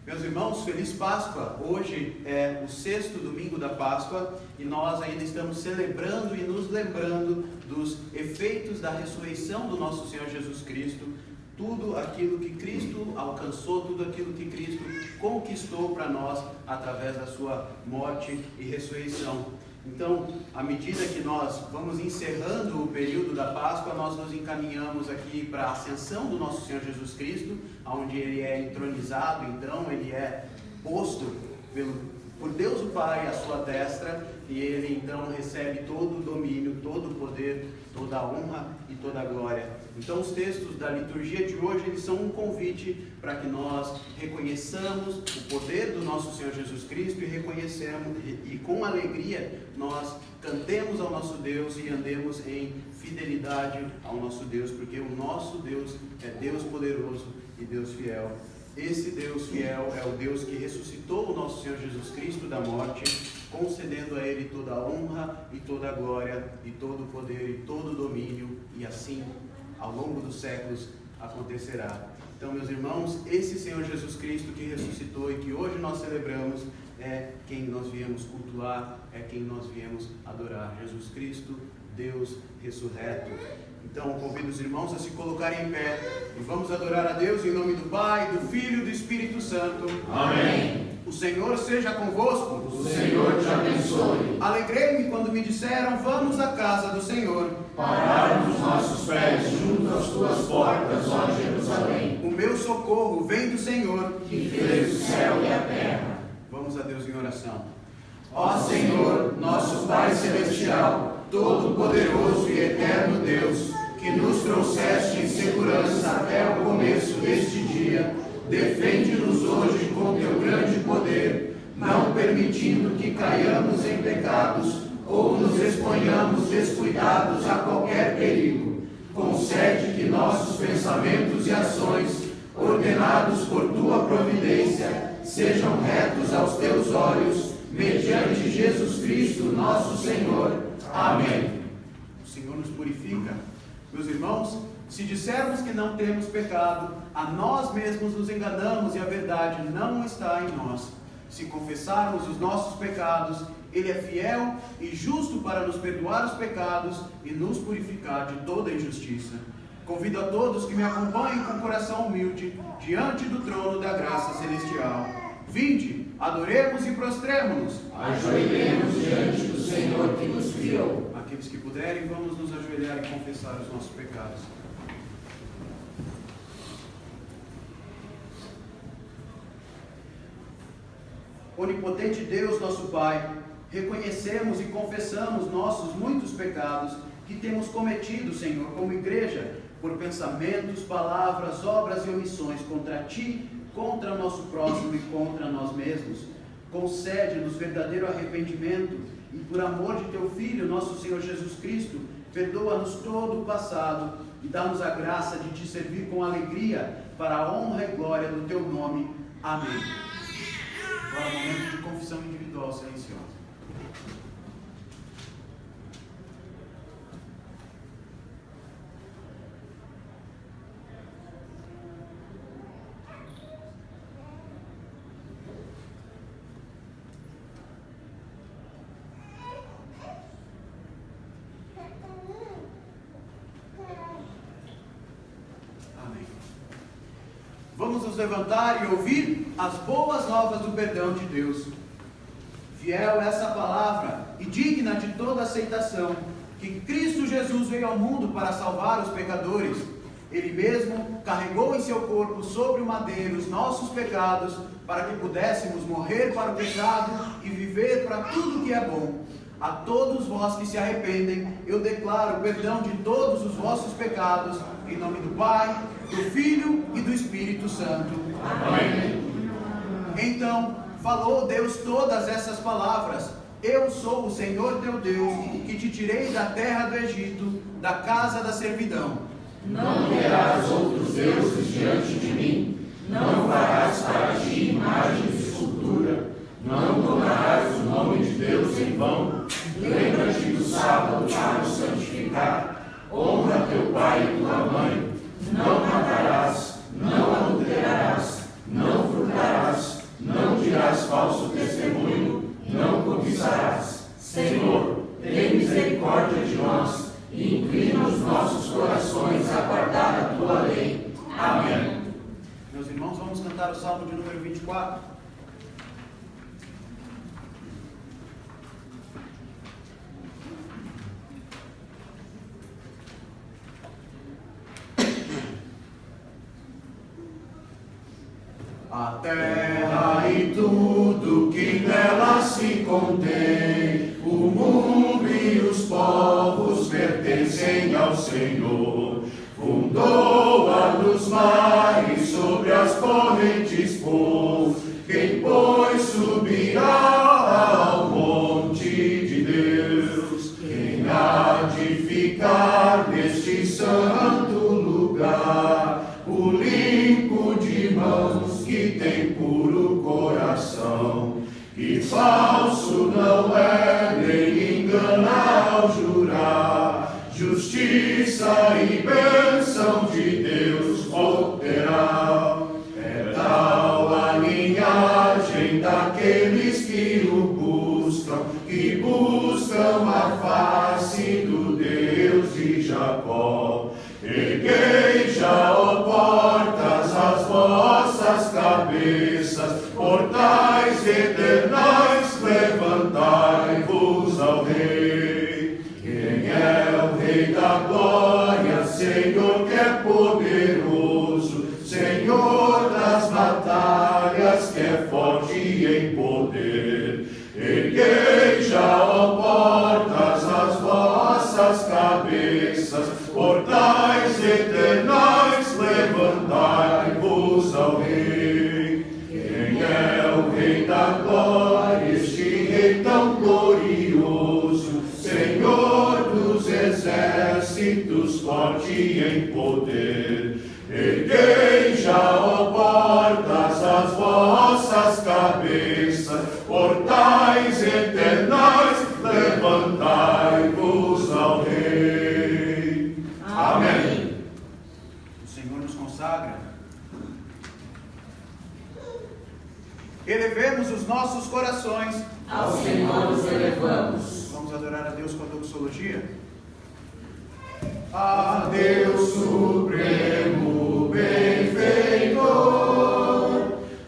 Meus irmãos, feliz Páscoa! Hoje é o 6º domingo da Páscoa e nós ainda estamos celebrando e nos lembrando dos efeitos da ressurreição do nosso Senhor Jesus Cristo, tudo aquilo que Cristo alcançou, tudo aquilo que Cristo conquistou para nós através da sua morte e ressurreição. Então, à medida que nós vamos encerrando o período da Páscoa, nós nos encaminhamos aqui para a ascensão do nosso Senhor Jesus Cristo, onde Ele é entronizado, então Ele é posto por Deus o Pai à sua destra, e Ele então recebe todo o domínio, todo o poder, toda a honra e toda a glória. Então os textos da liturgia de hoje, eles são um convite para que nós reconheçamos o poder do nosso Senhor Jesus Cristo e com alegria nós cantemos ao nosso Deus e andemos em fidelidade ao nosso Deus, porque o nosso Deus é Deus poderoso e Deus fiel. Esse Deus fiel é o Deus que ressuscitou o nosso Senhor Jesus Cristo da morte, concedendo a Ele toda a honra e toda a glória e todo o poder e todo o domínio, e assim, ao longo dos séculos, acontecerá. Então, meus irmãos, esse Senhor Jesus Cristo que ressuscitou e que hoje nós celebramos é quem nós viemos cultuar, é quem nós viemos adorar. Jesus Cristo, Deus ressurreto. Então, convido os irmãos a se colocarem em pé e vamos adorar a Deus em nome do Pai, do Filho e do Espírito Santo. Amém. O Senhor seja convosco. O Senhor te abençoe. Alegrei-me quando me disseram, vamos à casa do Senhor. Pararam os nossos pés junto às tuas portas, ó Jerusalém. O meu socorro vem do Senhor, que fez o céu e a terra. Vamos a Deus em oração. Ó Senhor, nosso Pai Celestial, Todo-Poderoso e Eterno Deus, que nos trouxeste em segurança até o começo deste dia, defende-nos hoje com teu grande poder, não permitindo que caiamos em pecados ou nos exponhamos descuidados a qualquer perigo. Concede que nossos pensamentos e ações, ordenados por tua providência, sejam retos aos teus olhos, mediante Jesus Cristo, nosso Senhor. Amém. O Senhor nos purifica. Meus irmãos, se dissermos que não temos pecado, a nós mesmos nos enganamos e a verdade não está em nós. Se confessarmos os nossos pecados, Ele é fiel e justo para nos perdoar os pecados e nos purificar de toda injustiça. Convido a todos que me acompanhem com coração humilde diante do trono da graça celestial. Vinde, adoremos e prostremo-nos. Ajoelhemos diante do Senhor que nos criou. Aqueles que puderem, vamos nos ajoelhar e confessar os nossos pecados. Onipotente Deus, nosso Pai, reconhecemos e confessamos nossos muitos pecados que temos cometido, Senhor, como igreja, por pensamentos, palavras, obras e omissões contra Ti, contra o nosso próximo e contra nós mesmos. Concede-nos verdadeiro arrependimento e, por amor de Teu Filho, nosso Senhor Jesus Cristo, perdoa-nos todo o passado e dá-nos a graça de Te servir com alegria para a honra e glória do Teu nome. Amém. Agora, momento de confissão individual silenciosa. Vamos nos levantar e ouvir as boas novas do perdão de Deus. Fiel é essa palavra e digna de toda aceitação, que Cristo Jesus veio ao mundo para salvar os pecadores. Ele mesmo carregou em seu corpo sobre o madeiro os nossos pecados, para que pudéssemos morrer para o pecado e viver para tudo que é bom. A todos vós que se arrependem, eu declaro perdão de todos os vossos pecados, em nome do Pai, do Filho e do Espírito Santo. Amém. Então, falou Deus todas essas palavras: Eu sou o Senhor teu Deus, que te tirei da terra do Egito, da casa da servidão. Não terás outros deuses diante de mim, não farás para ti imagens de escultura, não tomarás o nome de Deus em vão. Lembra-te do sábado para o santificar. Honra teu pai e tua mãe. Não matarás, não adulterarás, não furtarás, falso testemunho, não cobiçarás. Senhor, tem misericórdia de nós e inclina os nossos corações a guardar a tua lei. Amém. Meus irmãos, vamos cantar o Salmo de número 24. A terra e tudo que nela se contém, o mundo e os povos pertencem ao Senhor. Fundou-a nos mares, sobre as correntes pôs. Quem, pois, subirá ao monte de Deus? Quem há de ficar neste santo lugar? O limpo de mãos, que tem puro coração, que falso não é, nem engana ao jurar. Justiça e bênção de Deus obterá. É tal a linhagem daqueles que o buscam, que buscam a face do Deus de Jacó. Erguei já, ó portas, as vossas cabeças, portais eternais, levantai-vos ao Rei. Quem é o Rei da glória, Senhor que é poderoso, Senhor das batalhas, que é forte em poder. Erguei já, ó portas, as vossas cabeças, portais eternais, levantai-vos ao Rei. Quem é o Rei da glória, este Rei tão glorioso, Senhor dos exércitos, forte em poder. Erguei já, ó portas, as vossas cabeças, portais eternais, levantai-vos ao Rei. Amém. O Senhor nos consagra. Elevemos os nossos corações. Ao Senhor nos elevamos. Vamos adorar a Deus com a doxologia. A Deus supremo benfeitor,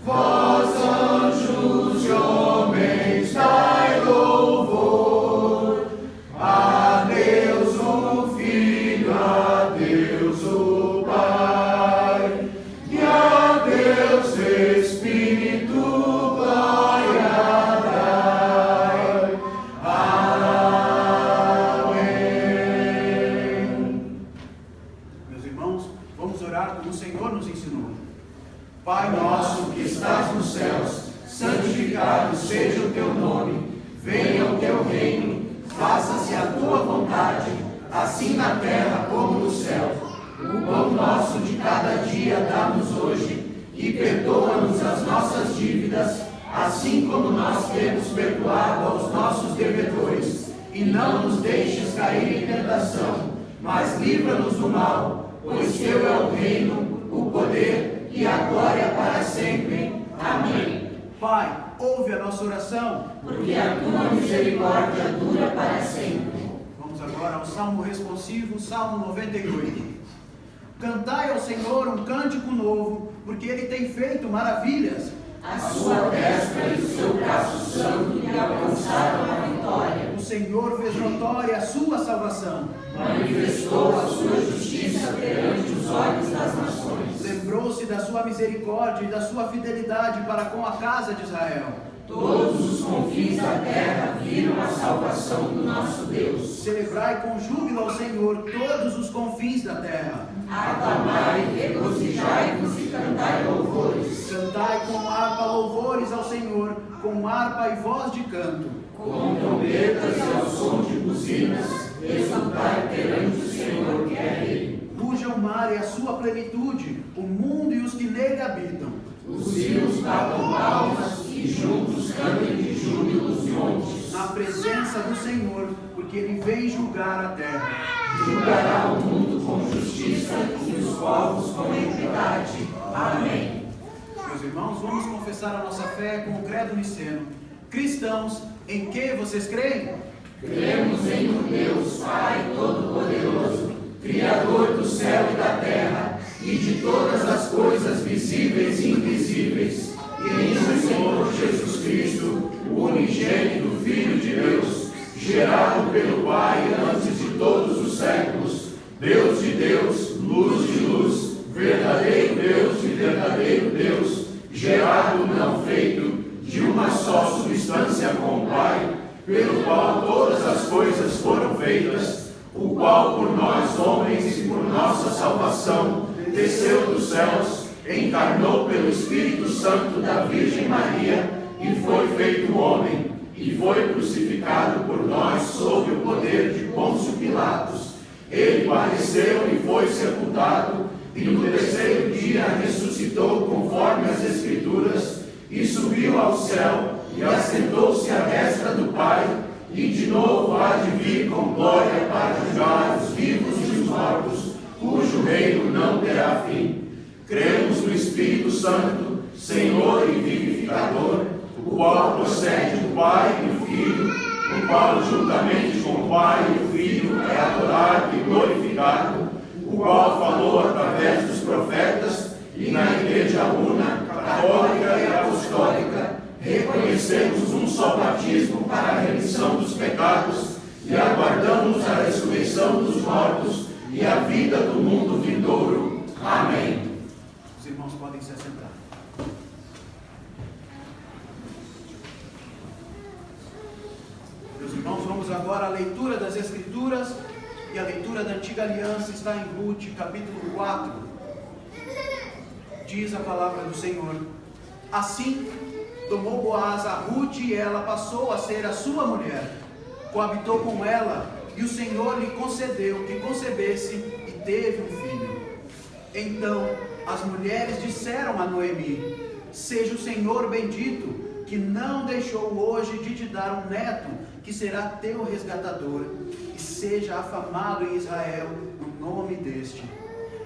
vós anjos e homens dai louvor. A Deus o Filho, a Deus o Pai, e a Deus Espírito glória dai. Meus irmãos, vamos orar como o Senhor nos ensinou. Pai nosso que estás nos céus, santificado seja o teu nome. Venha o teu reino, faça-se a tua vontade, assim na terra como no céu. O pão nosso de cada dia dá-nos hoje, e perdoa-nos as nossas dívidas, assim como nós temos perdoado aos nossos devedores. E não nos deixes cair em tentação, mas livra-nos do mal, pois teu é o reino, o poder e a glória para sempre. Amém. Pai, ouve a nossa oração. Porque a tua misericórdia dura para sempre. Vamos agora ao Salmo responsivo, Salmo 98. Cantai ao Senhor um cântico novo, porque Ele tem feito maravilhas. A sua destra e o seu braço santo lhe alcançaram a vitória. O Senhor fez notória a sua salvação. Manifestou a sua justiça perante os olhos das nações. Lembrou-se da sua misericórdia e da sua fidelidade para com a casa de Israel. Todos os confins da terra viram a salvação do nosso Deus. Celebrai com júbilo ao Senhor todos os confins da terra. Aclamai, regozijai-vos e cantai louvores. Cantai com harpa louvores ao Senhor, com harpa e voz de canto. Com trombetas e ao som de buzinas, exultai perante o Senhor que é Rei. Ruja o mar e a sua plenitude, o mundo e os que nele habitam. Os rios batam palmas e juntos cantem de júbilo os montes. Na presença do Senhor, porque Ele vem julgar a terra. Julgará o mundo com justiça e os povos com equidade. Amém. Meus meus irmãos, vamos confessar a nossa fé com o credo niceno. Cristãos, em que vocês creem? Cremos em um Deus Pai Todo-Poderoso, Criador do céu e da terra, e de todas as coisas visíveis e invisíveis, e em o Senhor Jesus Cristo, o unigênito Filho de Deus, gerado pelo Pai antes de todos os séculos, Deus de Deus, luz de luz, verdadeiro Deus de verdadeiro Deus, gerado não feito, de uma só substância com o Pai, pelo qual todas as coisas foram feitas, o qual por nós homens e por nossa salvação desceu dos céus, encarnou pelo Espírito Santo da Virgem Maria e foi feito homem, e foi crucificado por nós sob o poder de Pôncio Pilatos. Ele padeceu e foi sepultado, e no terceiro dia ressuscitou conforme as Escrituras, e subiu ao céu, e assentou-se à destra do Pai, e de novo há de vir com glória para julgar os vivos e os mortos, cujo reino não terá fim. Cremos no Espírito Santo, Senhor e vivificador, o qual procede do Pai e do Filho, o qual juntamente com o Pai e o Filho é adorado e glorificado, o qual falou através dos profetas, e na Igreja una, católica e apostólica, reconhecemos um só batismo para a remissão dos pecados e aguardamos a ressurreição dos mortos e a vida do mundo vindouro. Amém. Os irmãos podem se assentar. Meus irmãos, vamos agora à leitura das Escrituras, e a leitura da Antiga Aliança está em Ruth, capítulo 4. Diz a palavra do Senhor: assim tomou Boaz a Ruth, e ela passou a ser a sua mulher. Coabitou com ela, e o Senhor lhe concedeu que concebesse, e teve um filho. Então as mulheres disseram a Noemi: seja o Senhor bendito, que não deixou hoje de te dar um neto, que será teu resgatador, e seja afamado em Israel o nome deste.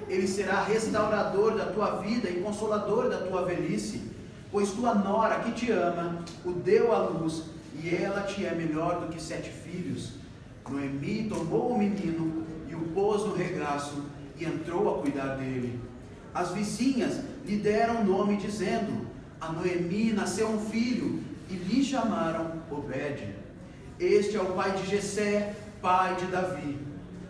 Ele será restaurador da tua vida e consolador da tua velhice, pois tua nora que te ama o deu à luz, e ela te é melhor do que 7 filhos. Noemi tomou o menino e o pôs no regaço, e entrou a cuidar dele. As vizinhas lhe deram nome, dizendo: a Noemi nasceu um filho, e lhe chamaram Obed. Este é o pai de Jessé, pai de Davi.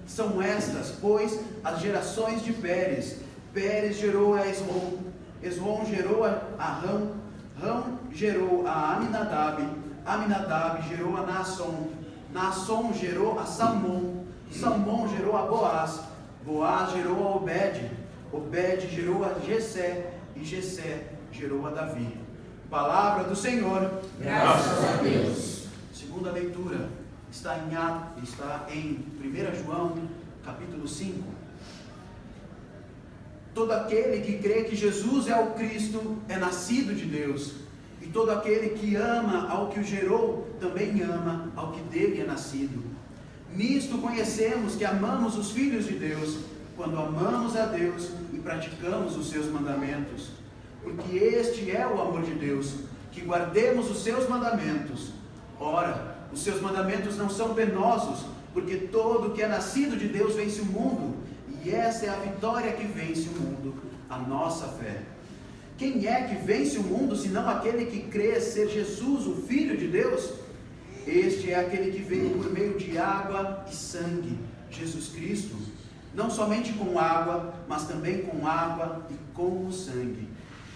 São estas, pois, as gerações de Pérez. Pérez gerou a Esrom, Esrom gerou a Rão, Rão gerou a Aminadab, Aminadab gerou a Naasson, Naasson gerou a Salmão, Salmão gerou a Boaz, Boaz gerou a Obed, Obed gerou a Jessé, e Jessé gerou a Davi. Palavra do Senhor. Graças a Deus. Segunda leitura está em 1 João, capítulo 5. Todo aquele que crê que Jesus é o Cristo é nascido de Deus, e todo aquele que ama ao que o gerou também ama ao que dele é nascido. Nisto conhecemos que amamos os filhos de Deus, quando amamos a Deus e praticamos os seus mandamentos. Porque este é o amor de Deus, que guardemos os seus mandamentos. Ora, os seus mandamentos não são penosos, porque todo que é nascido de Deus vence o mundo, e essa é a vitória que vence o mundo, a nossa fé. Quem é que vence o mundo, senão aquele que crê ser Jesus, o Filho de Deus? Este é aquele que veio por meio de água e sangue, Jesus Cristo, não somente com água, mas também com água e com o sangue.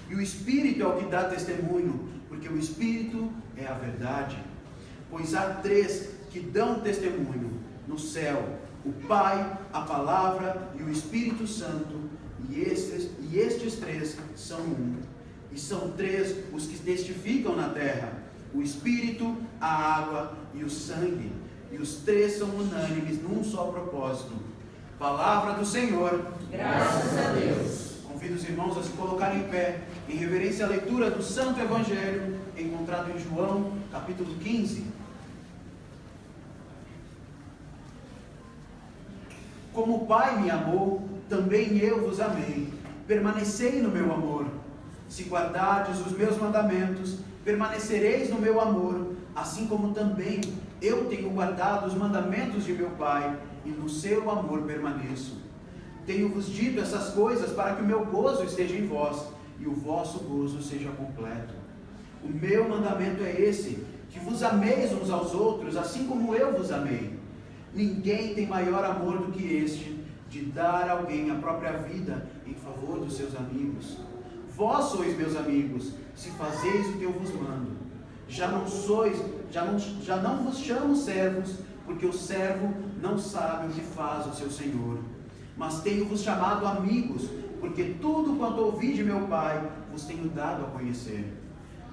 E o Espírito é o que dá testemunho, porque o Espírito é a verdade. Pois há 3 que dão testemunho no céu: o Pai, a Palavra e o Espírito Santo, e estes 3 são um. E são 3 os que testificam na terra: o Espírito, a água e o sangue. E os 3 são unânimes num só propósito. Palavra do Senhor. Graças a Deus. Convido os irmãos a se colocarem em pé, em reverência à leitura do Santo Evangelho, encontrado em João, capítulo 15. Como o Pai me amou, também eu vos amei. Permanecei no meu amor. Se guardardes os meus mandamentos, permanecereis no meu amor, assim como também eu tenho guardado os mandamentos de meu Pai, e no seu amor permaneço. Tenho-vos dito essas coisas para que o meu gozo esteja em vós, e o vosso gozo seja completo. O meu mandamento é esse, que vos ameis uns aos outros, assim como eu vos amei. Ninguém tem maior amor do que este, de dar a alguém a própria vida em favor dos seus amigos. Vós sois meus amigos, se fazeis o que eu vos mando. Já não vos chamo servos, porque o servo não sabe o que faz o seu senhor. Mas tenho-vos chamado amigos, porque tudo quanto ouvi de meu Pai, vos tenho dado a conhecer.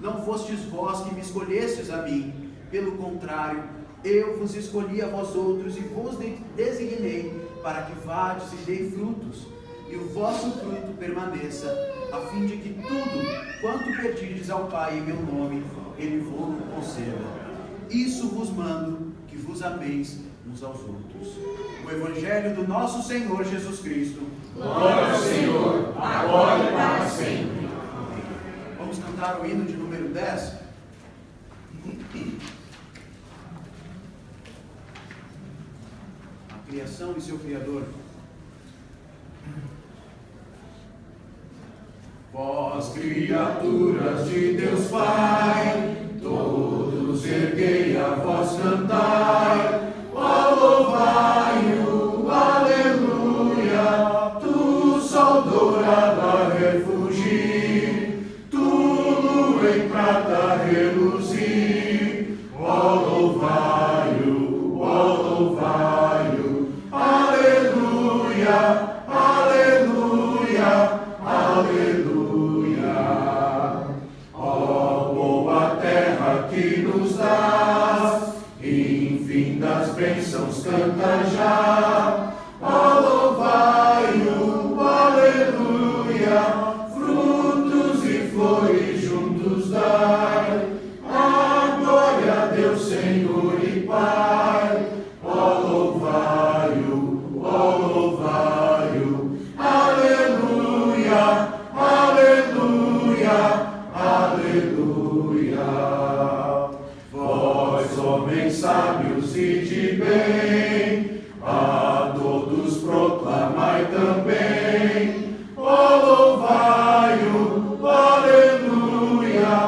Não fostes vós que me escolhestes a mim, pelo contrário, eu vos escolhi a vós outros e vos designei para que vades e dei frutos, e o vosso fruto permaneça, a fim de que tudo quanto pedirdes ao Pai em meu nome, Ele vos conceda. Isso vos mando, que vos ameis uns aos outros. O Evangelho do nosso Senhor Jesus Cristo. Glória ao Senhor, agora e para sempre. Vamos cantar o hino de número 10. A criação e seu Criador. Vós, criaturas de Deus Pai, todos erguei a voz cantai, ó louvai-o, aleluia, tu sol dourado a refugir, tu lua em prata reluzir, ó louvai-o, aleluia, aleluia, aleluia. Ó boa terra que nos dás, infindas bênçãos canta já, ó louvai-o, aleluia, frutos e flores juntos dai, a glória a Deus Senhor e Pai, ó louvai-o, aleluia, aleluia, aleluia. Vós, homens sábios e de bem, a todos proclamai também, ó louvai-o, aleluia,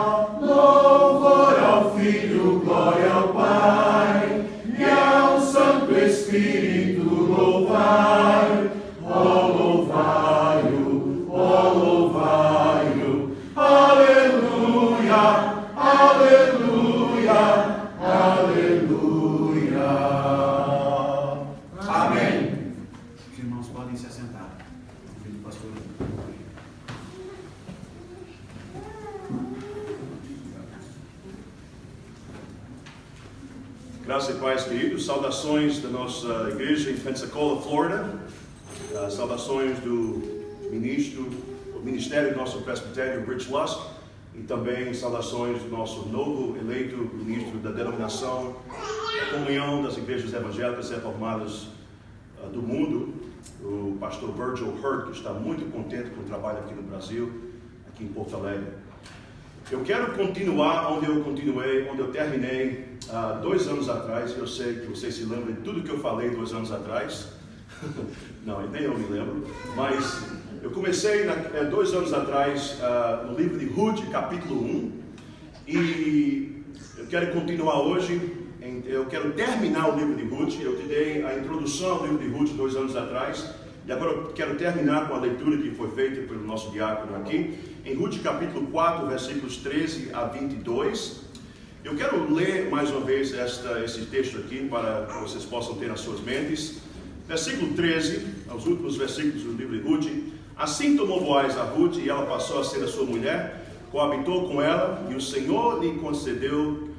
louvor ao Filho, glória ao Pai, e ao Santo Espírito louvai, ó louvai-o, aleluia, aleluia, aleluia. Amém. Os irmãos podem se assentar. Convido o pastor. Graça e paz, queridos. Saudações da nossa igreja em Pensacola, Flórida. Saudações do ministério do nosso presbitério, Rich Lusk. E também saudações do nosso novo eleito ministro da denominação da Comunhão das Igrejas Evangélicas Reformadas do Mundo, o pastor Virgil Hurt, que está muito contente com o trabalho aqui no Brasil, aqui em Porto Alegre. Eu quero continuar onde eu terminei 2 anos atrás. Eu sei que vocês se lembram de tudo que eu falei 2 anos atrás. Não, nem eu me lembro. Mas eu comecei 2 anos atrás no livro de Ruth, capítulo 1. E eu quero continuar hoje. Eu quero terminar o livro de Ruth. Eu te dei a introdução ao livro de Ruth 2 anos atrás. E agora eu quero terminar com a leitura que foi feita pelo nosso diácono aqui. Em Ruth capítulo 4, versículos 13 a 22. Eu quero ler mais uma vez esse texto aqui para que vocês possam ter nas suas mentes. Versículo 13, os últimos versículos do livro de Ruth. Assim tomou Boaz a Ruth e ela passou a ser a sua mulher, coabitou com ela e o Senhor lhe concedeu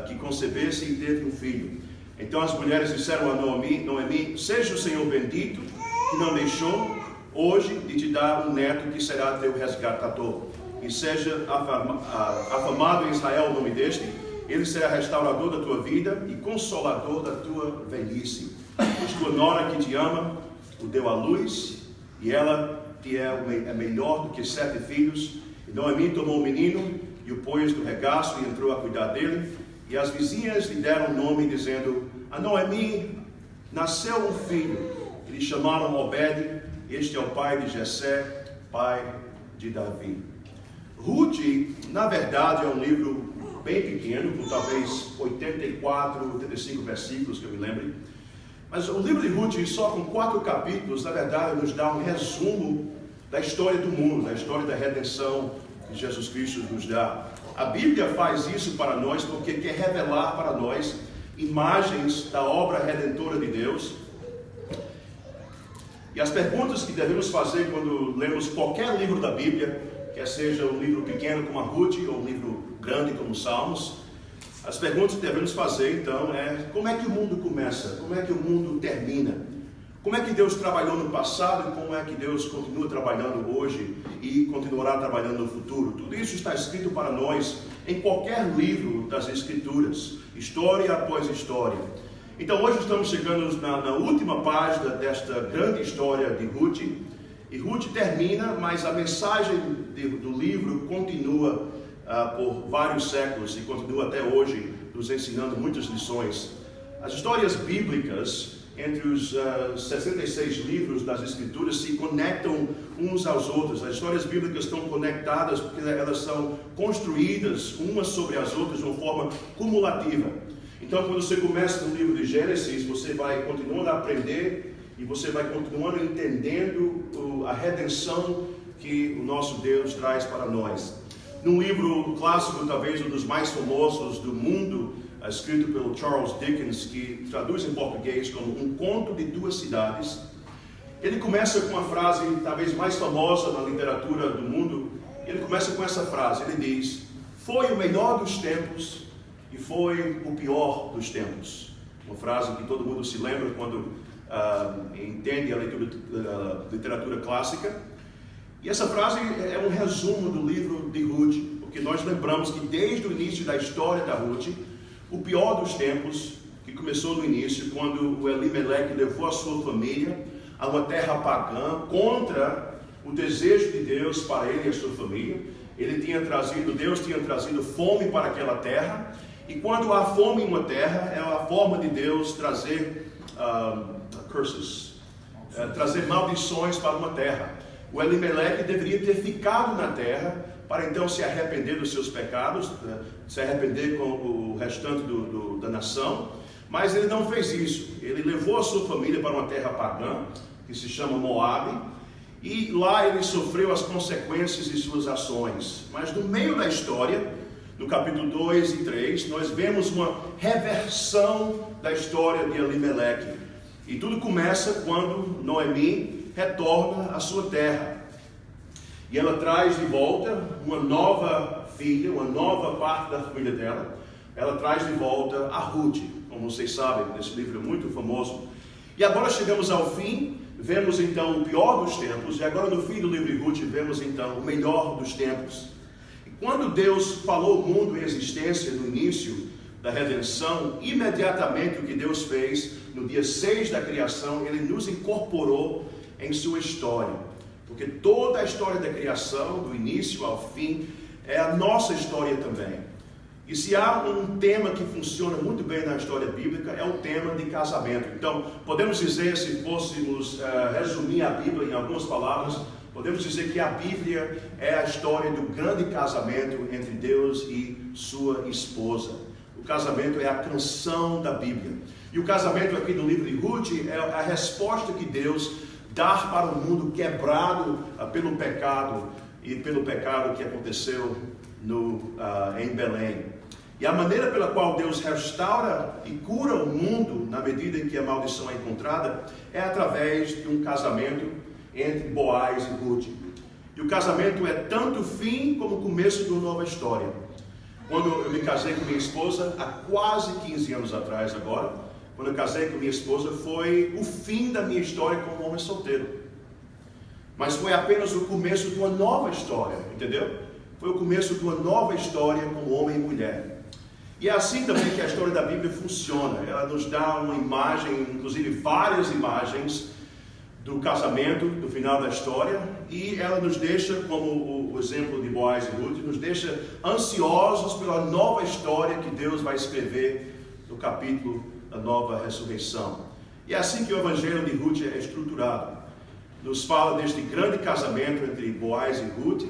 que concebesse e teve um filho. Então as mulheres disseram a Noemi, seja o Senhor bendito, que não deixou hoje de te dar um neto que será teu resgatador. E seja afamado em Israel o nome deste, ele será restaurador da tua vida e consolador da tua velhice. Pois tua nora que te ama, o deu à luz, e ela te é melhor do que 7 filhos, e Noemi tomou o menino e o pôs no regaço e entrou a cuidar dele. E as vizinhas lhe deram nome, dizendo: a Noemi nasceu um filho. E lhe chamaram Obed. Este é o pai de Jessé, pai de Davi. Ruth, na verdade, é um livro bem pequeno, com talvez 84, 85 versículos, que eu me lembre. Mas o livro de Ruth, só com 4 capítulos, na verdade, nos dá um resumo da história do mundo, da história da redenção que Jesus Cristo nos dá. A Bíblia faz isso para nós porque quer revelar para nós imagens da obra redentora de Deus. E as perguntas que devemos fazer quando lemos qualquer livro da Bíblia, quer seja um livro pequeno como a Ruth ou um livro grande como os Salmos, as perguntas que devemos fazer então é: como é que o mundo começa? Como é que o mundo termina? Como é que Deus trabalhou no passado e como é que Deus continua trabalhando hoje e continuará trabalhando no futuro? Tudo isso está escrito para nós em qualquer livro das Escrituras, história após história. Então hoje estamos chegando na última página desta grande história de Ruth. E Ruth termina, mas a mensagem do livro continua por vários séculos e continua até hoje nos ensinando muitas lições. As histórias bíblicas entre os 66 livros das Escrituras se conectam uns aos outros. As histórias bíblicas estão conectadas porque elas são construídas umas sobre as outras de uma forma cumulativa. Então, quando você começa no livro de Gênesis, você vai continuando a aprender e você vai continuando entendendo a redenção que o nosso Deus traz para nós. Num livro clássico, talvez um dos mais famosos do mundo, escrito pelo Charles Dickens, que traduz em português como Um Conto de Duas Cidades, ele começa com uma frase talvez mais famosa na literatura do mundo. Ele começa com essa frase, ele diz: foi o melhor dos tempos e foi o pior dos tempos. Uma frase que todo mundo se lembra quando entende a literatura clássica. E essa frase é um resumo do livro de Ruth, porque nós lembramos que desde o início da história da Ruth, o pior dos tempos, que começou no início, quando o Elimeleque levou a sua família a uma terra pagã, contra o desejo de Deus para ele e a sua família. Deus tinha trazido fome para aquela terra, e quando há fome em uma terra, é a forma de Deus trazer trazer maldições para uma terra. O Elimeleque deveria ter ficado na terra para então se arrepender dos seus pecados, se arrepender com o restante da nação, mas ele não fez isso. Ele levou a sua família para uma terra pagã, que se chama Moabe, e lá ele sofreu as consequências de suas ações. Mas no meio da história, no capítulo 2 e 3, nós vemos uma reversão da história de Elimeleque. E tudo começa quando Noemi retorna à sua terra. E ela traz de volta uma nova filha, uma nova parte da família dela. Ela traz de volta a Ruth, como vocês sabem, esse livro é muito famoso. E agora chegamos ao fim, vemos então o pior dos tempos, e agora no fim do livro de Ruth vemos então o melhor dos tempos. E quando Deus falou o mundo em existência no início da redenção, imediatamente o que Deus fez no dia 6 da criação, Ele nos incorporou em sua história. Porque toda a história da criação, do início ao fim, é a nossa história também. E se há um tema que funciona muito bem na história bíblica, é o tema de casamento. Então, podemos dizer, se fôssemos resumir a Bíblia em algumas palavras, podemos dizer que a Bíblia é a história do grande casamento entre Deus e sua esposa. O casamento é a canção da Bíblia. E o casamento aqui do livro de Ruth é a resposta que Deus dá para o mundo quebrado pelo pecado e pelo pecado que aconteceu em Belém. E a maneira pela qual Deus restaura e cura o mundo na medida em que a maldição é encontrada é através de um casamento entre Boaz e Ruth. E o casamento é tanto o fim como o começo de uma nova história. Quando eu me casei com minha esposa, há quase 15 anos atrás agora, quando eu casei com minha esposa, foi o fim da minha história como homem solteiro. Mas foi apenas o começo de uma nova história, entendeu? Foi o começo de uma nova história como homem e mulher. E é assim também que a história da Bíblia funciona. Ela nos dá uma imagem, inclusive várias imagens, do casamento, do final da história, e ela nos deixa, como o exemplo de Boaz e Ruth, nos deixa ansiosos pela nova história que Deus vai escrever no capítulo da nova ressurreição. E é assim que o Evangelho de Ruth é estruturado. Nos fala deste grande casamento entre Boaz e Ruth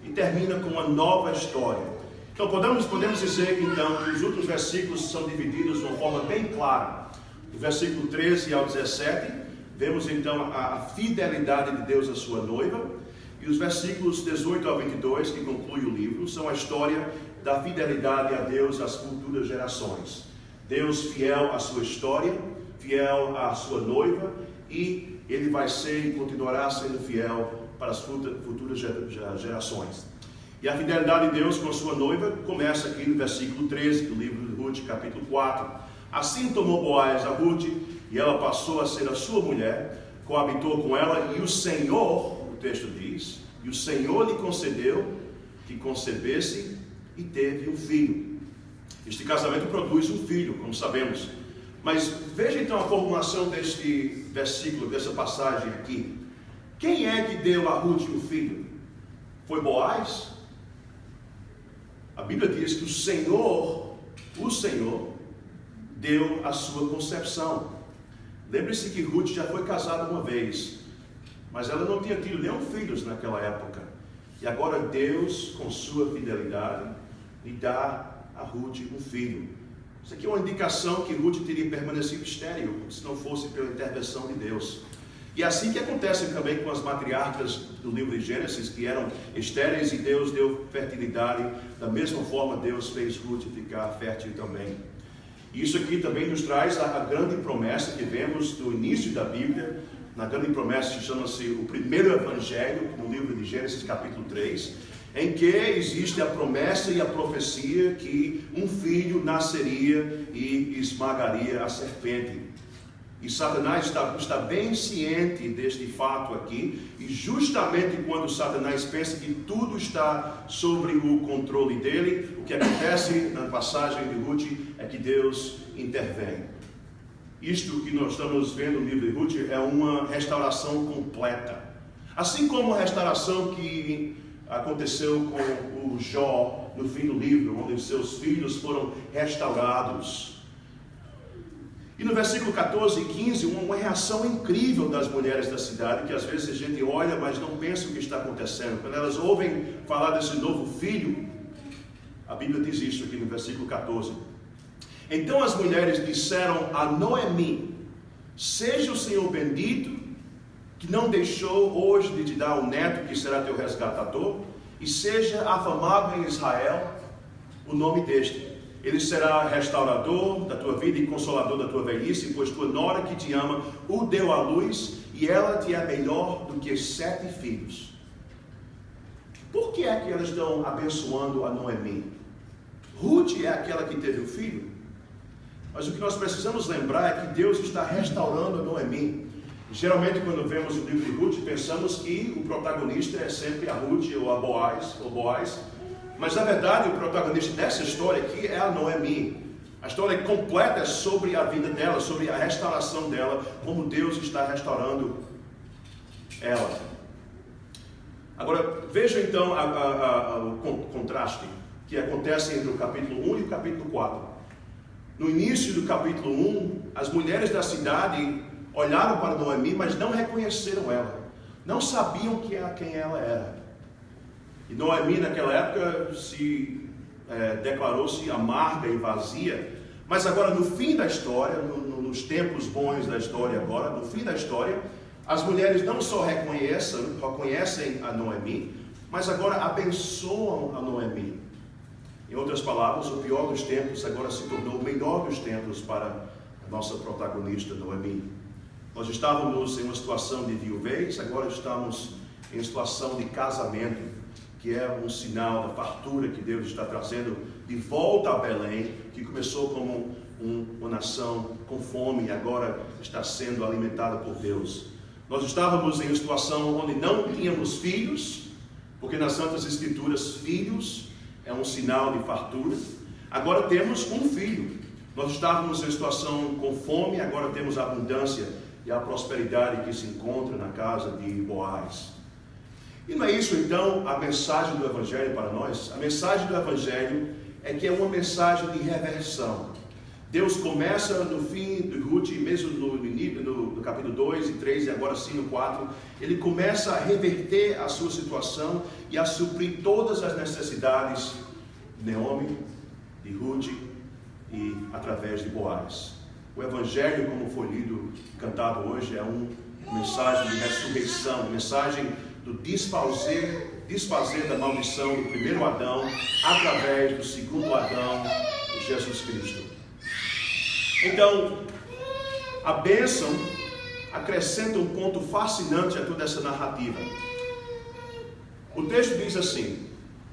e termina com uma nova história. Então podemos dizer então que os últimos versículos são divididos de uma forma bem clara. Do versículo 13 ao 17, vemos então a fidelidade de Deus à sua noiva. E os versículos 18 ao 22, que conclui o livro, são a história da fidelidade a Deus às futuras gerações. Deus fiel à sua história, fiel à sua noiva, e Ele vai ser e continuará sendo fiel para as futuras gerações. E a fidelidade de Deus com a sua noiva começa aqui no versículo 13 do livro de Ruth, capítulo 4. Assim tomou Boaz a Ruth, e ela passou a ser a sua mulher, coabitou com ela, e o Senhor, o texto diz, e o Senhor lhe concedeu que concebesse e teve um filho. Este casamento produz um filho, como sabemos. Mas veja então a formulação deste versículo, dessa passagem aqui. Quem é que deu a Ruth o filho? Foi Boaz? A Bíblia diz que o Senhor deu a sua concepção. Lembre-se que Ruth já foi casada uma vez, mas ela não tinha tido nenhum filho naquela época. E agora Deus, com sua fidelidade, lhe dá a Ruth um filho. Isso aqui é uma indicação que Ruth teria permanecido estéril, se não fosse pela intervenção de Deus. E assim que acontece também com as matriarcas do livro de Gênesis, que eram estéreis e Deus deu fertilidade. Da mesma forma, Deus fez Ruth ficar fértil também. E isso aqui também nos traz a grande promessa que vemos no início da Bíblia. Na grande promessa que chama-se o primeiro evangelho, no livro de Gênesis capítulo 3, em que existe a promessa e a profecia que um filho nasceria e esmagaria a serpente. E Satanás está bem ciente deste fato aqui, e justamente quando Satanás pensa que tudo está sobre o controle dele, o que acontece na passagem de Ruth é que Deus intervém. Isto que nós estamos vendo no livro de Ruth é uma restauração completa. Assim como a restauração que aconteceu com o Jó no fim do livro, onde seus filhos foram restaurados. E no versículo 14 e 15, uma reação incrível das mulheres da cidade, que às vezes a gente olha, mas não pensa o que está acontecendo. Quando elas ouvem falar desse novo filho, a Bíblia diz isso aqui no versículo 14. Então as mulheres disseram a Noemi: seja o Senhor bendito, que não deixou hoje de te dar um neto que será teu resgatador, e seja afamado em Israel o nome deste. Ele será restaurador da tua vida e consolador da tua velhice, pois tua nora que te ama o deu à luz, e ela te é melhor do que 7 filhos. Por que é que elas estão abençoando a Noemi? Ruth é aquela que teve o filho, mas o que nós precisamos lembrar é que Deus está restaurando a Noemi. Geralmente quando vemos o livro de Ruth, pensamos que o protagonista é sempre a Ruth ou a Boaz, mas na verdade o protagonista dessa história aqui é a Noemi. A história completa é sobre a vida dela, sobre a restauração dela, como Deus está restaurando ela. Agora veja então o contraste que acontece entre o capítulo 1 e o capítulo 4. No início do capítulo 1, as mulheres da cidade olharam para Noemi, mas não reconheceram ela. Não sabiam quem ela era. E Noemi naquela época declarou-se amarga e vazia. Mas agora no fim da história, nos tempos bons da história agora, no fim da história, as mulheres não só reconhecem a Noemi, mas agora abençoam a Noemi. Em outras palavras, o pior dos tempos agora se tornou o melhor dos tempos para a nossa protagonista Noemi. Nós estávamos em uma situação de viuvez, agora estamos em situação de casamento, que é um sinal da fartura que Deus está trazendo de volta a Belém, que começou como uma nação com fome e agora está sendo alimentada por Deus. Nós estávamos em uma situação onde não tínhamos filhos, porque nas Santas Escrituras filhos é um sinal de fartura. Agora temos um filho. Nós estávamos em uma situação com fome, agora temos abundância e a prosperidade que se encontra na casa de Boaz. E não é isso então a mensagem do Evangelho para nós? A mensagem do Evangelho é que é uma mensagem de reversão. Deus começa no fim de Ruth, mesmo no capítulo 2 e 3 e agora sim no 4, ele começa a reverter a sua situação e a suprir todas as necessidades de Naomi, de Ruth e através de Boaz. O Evangelho, como foi lido e cantado hoje, é uma mensagem de ressurreição, uma mensagem do desfazer da maldição do primeiro Adão através do segundo Adão, Jesus Cristo. Então, a bênção acrescenta um ponto fascinante a toda essa narrativa. O texto diz assim: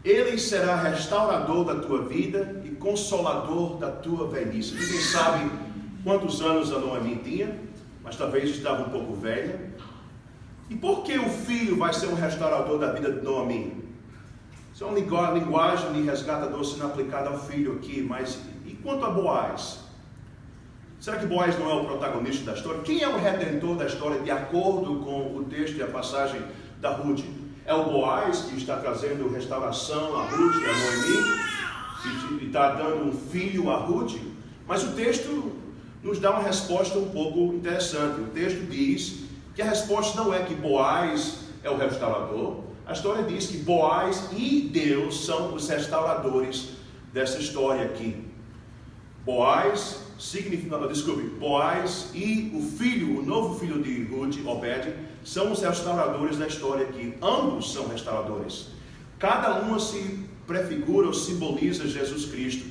Ele será restaurador da tua vida e consolador da tua velhice. Ninguém sabe quantos anos a Noemi tinha, mas talvez estava um pouco velha. E por que o filho vai ser um restaurador da vida de Noemi? Isso é uma linguagem de resgatador sendo aplicada ao filho aqui, mas e quanto a Boaz? Será que Boaz não é o protagonista da história? Quem é o redentor da história de acordo com o texto e a passagem da Ruth? É o Boaz que está trazendo restauração a Ruth e a Noemi, e está dando um filho a Ruth? Mas o texto nos dá uma resposta um pouco interessante. O texto diz que a resposta não é que Boaz é o restaurador. A história diz que Boaz e Deus são os restauradores dessa história aqui. Boaz e o filho, o novo filho de Ruth, Obed, são os restauradores da história aqui. Ambos são restauradores. Cada uma se prefigura ou simboliza Jesus Cristo.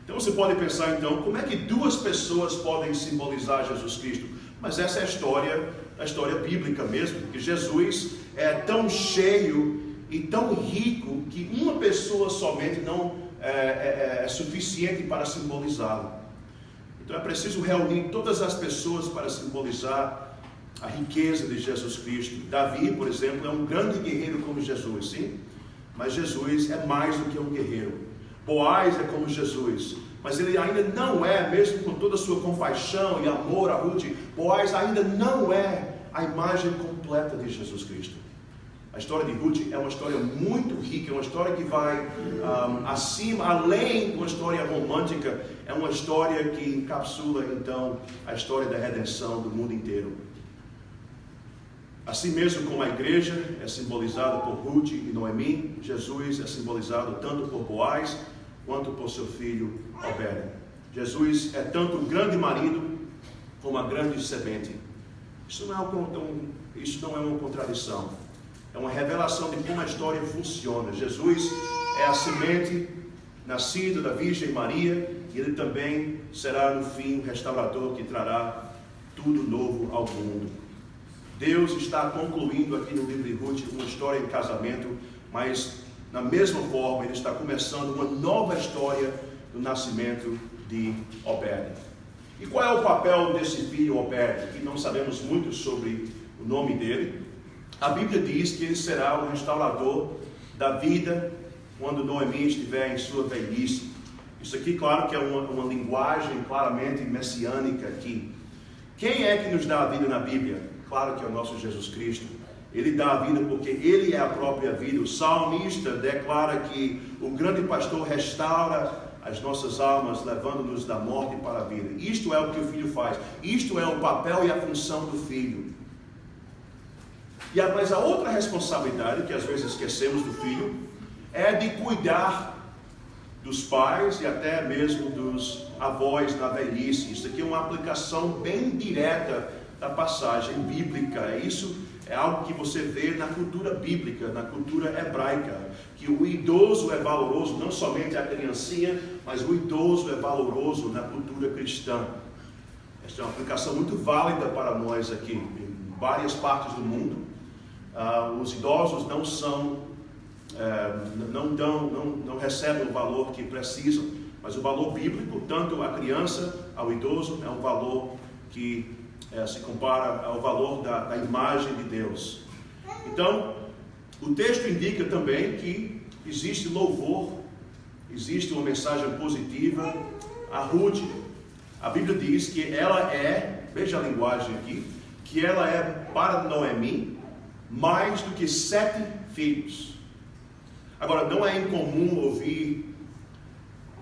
Então você pode pensar então, como é que duas pessoas podem simbolizar Jesus Cristo? Mas essa é a história bíblica mesmo, porque Jesus é tão cheio e tão rico que uma pessoa somente não é suficiente para simbolizá-lo. Então é preciso reunir todas as pessoas para simbolizar a riqueza de Jesus Cristo. Davi, por exemplo, é um grande guerreiro como Jesus, sim? Mas Jesus é mais do que um guerreiro. Boaz é como Jesus, mas ele ainda não é, mesmo com toda a sua compaixão e amor a Ruth, Boaz ainda não é a imagem completa de Jesus Cristo. A história de Ruth é uma história muito rica, é uma história que vai acima, além de uma história romântica, é uma história que encapsula então a história da redenção do mundo inteiro. Assim mesmo como a igreja é simbolizada por Ruth e Noemi, Jesus é simbolizado tanto por Boaz quanto por seu filho Obed. Jesus é tanto um grande marido como uma grande semente. Isso não é uma contradição. É uma revelação de como a história funciona. Jesus é a semente nascida da Virgem Maria e ele também será no fim o restaurador que trará tudo novo ao mundo. Deus está concluindo aqui no livro de Ruth uma história de casamento, mas na mesma forma ele está começando uma nova história do nascimento de Obed. E qual é o papel desse filho Obed? Que não sabemos muito sobre o nome dele. A Bíblia diz que ele será o restaurador da vida quando Noemi estiver em sua velhice. Isso aqui, claro que é uma linguagem claramente messiânica aqui. Quem é que nos dá a vida na Bíblia? Claro que é o nosso Jesus Cristo. Ele dá a vida porque Ele é a própria vida. O salmista declara que o grande pastor restaura as nossas almas, levando-nos da morte para a vida. Isto é o que o Filho faz. Isto é o papel e a função do Filho. Mas a outra responsabilidade, que às vezes esquecemos do Filho, é de cuidar dos pais e até mesmo dos avós na velhice. Isso aqui é uma aplicação bem direta da passagem bíblica. Isso é algo que você vê na cultura bíblica, na cultura hebraica, que o idoso é valoroso, não somente a criancinha, mas o idoso é valoroso na cultura cristã. Esta é uma aplicação muito válida para nós aqui, em várias partes do mundo. Os idosos não recebem o valor que precisam, mas o valor bíblico, tanto a criança ao idoso, é um valor que se compara ao valor da imagem de Deus. Então, o texto indica também que existe louvor, existe uma mensagem positiva a Ruth. A Bíblia diz que ela é, veja a linguagem aqui, que ela é para Noemi mais do que 7 filhos. Agora, não é incomum ouvir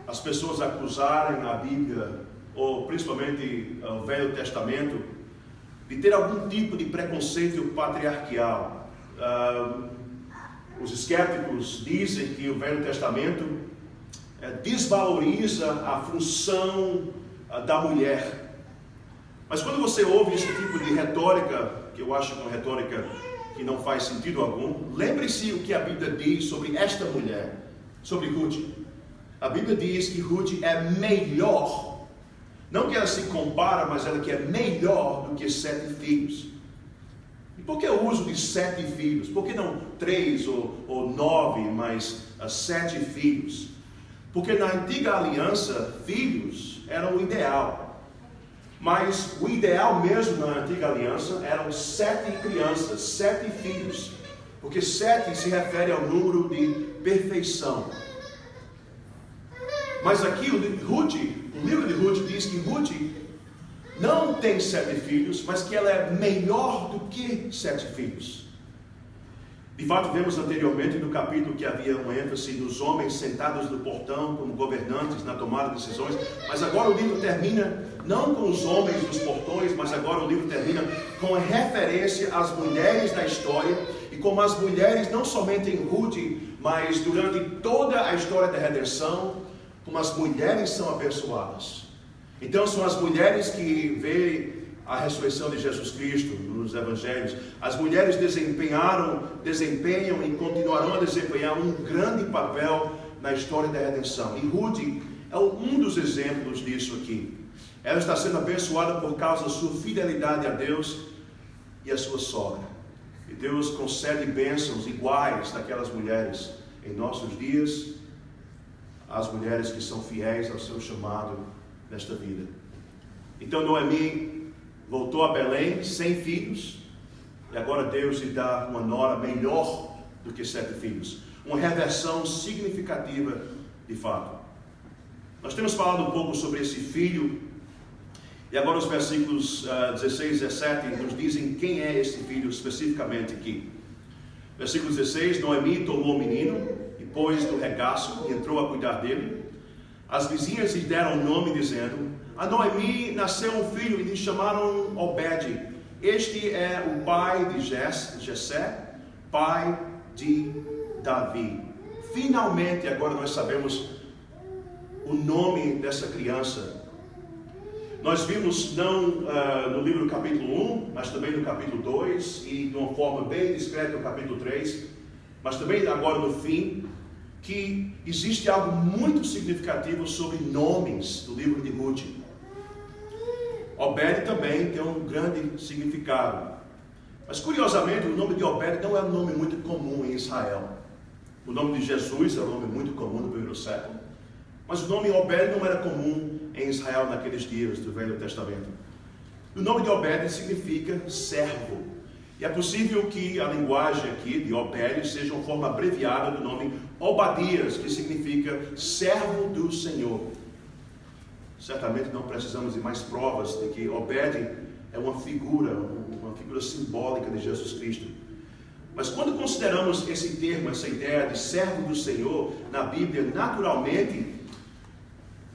as pessoas acusarem a Bíblia, ou principalmente o Velho Testamento, de ter algum tipo de preconceito patriarcal. Os escépticos dizem que o Velho Testamento desvaloriza a função da mulher. Mas quando você ouve esse tipo de retórica, que eu acho uma retórica que não faz sentido algum, lembre-se o que a Bíblia diz sobre esta mulher, sobre Ruth. A Bíblia diz que Ruth é melhor, não que ela se compara, mas ela que é melhor do que 7 filhos. E por que o uso de 7 filhos? Por que não 3 ou 9, mas 7 filhos? Porque na antiga aliança, filhos eram o ideal. Mas o ideal mesmo na antiga aliança eram 7 crianças, 7 filhos. Porque 7 se refere ao número de perfeição. Mas aqui o livro de Ruth diz que Ruth não tem 7 filhos, mas que ela é melhor do que 7 filhos. De fato, vemos anteriormente no capítulo que havia uma ênfase nos homens sentados no portão como governantes na tomada de decisões, mas agora o livro termina não com os homens dos portões, mas agora o livro termina com a referência às mulheres da história, e como as mulheres não somente em Ruth, mas durante toda a história da redenção, como as mulheres são abençoadas. Então são as mulheres que veem a ressurreição de Jesus Cristo nos evangelhos. As mulheres desempenham e continuarão a desempenhar um grande papel na história da redenção. E Ruth é um dos exemplos disso aqui. Ela está sendo abençoada por causa da sua fidelidade a Deus e a sua sogra. E Deus concede bênçãos iguais daquelas mulheres em nossos dias, as mulheres que são fiéis ao seu chamado nesta vida. Então Noemi voltou a Belém sem filhos, e agora Deus lhe dá uma nora melhor do que 7 filhos. Uma reversão significativa de fato. Nós temos falado um pouco sobre esse filho, e agora os versículos 16 e 17 nos dizem quem é esse filho especificamente aqui. Versículo 16, Noemi tomou o menino e pôs no regaço e entrou a cuidar dele. As vizinhas lhe deram o nome dizendo: a Noemi nasceu um filho e lhe chamaram Obed. Este é o pai de Jessé, pai de Davi. Finalmente, agora nós sabemos o nome dessa criança. Nós vimos não no livro capítulo 1, mas também no capítulo 2, e de uma forma bem discreta no capítulo 3, mas também agora no fim, que existe algo muito significativo sobre nomes do livro de Ruth. Obed também tem um grande significado. Mas curiosamente o nome de Obed não é um nome muito comum em Israel. O nome de Jesus é um nome muito comum no primeiro século. Mas o nome Obed não era comum em Israel naqueles dias do Velho Testamento. O nome de Obed significa servo. E é possível que a linguagem aqui de Obed seja uma forma abreviada do nome Obadias, que significa servo do Senhor. Certamente não precisamos de mais provas de que Obed é uma figura simbólica de Jesus Cristo. Mas quando consideramos esse termo, essa ideia de servo do Senhor na Bíblia, naturalmente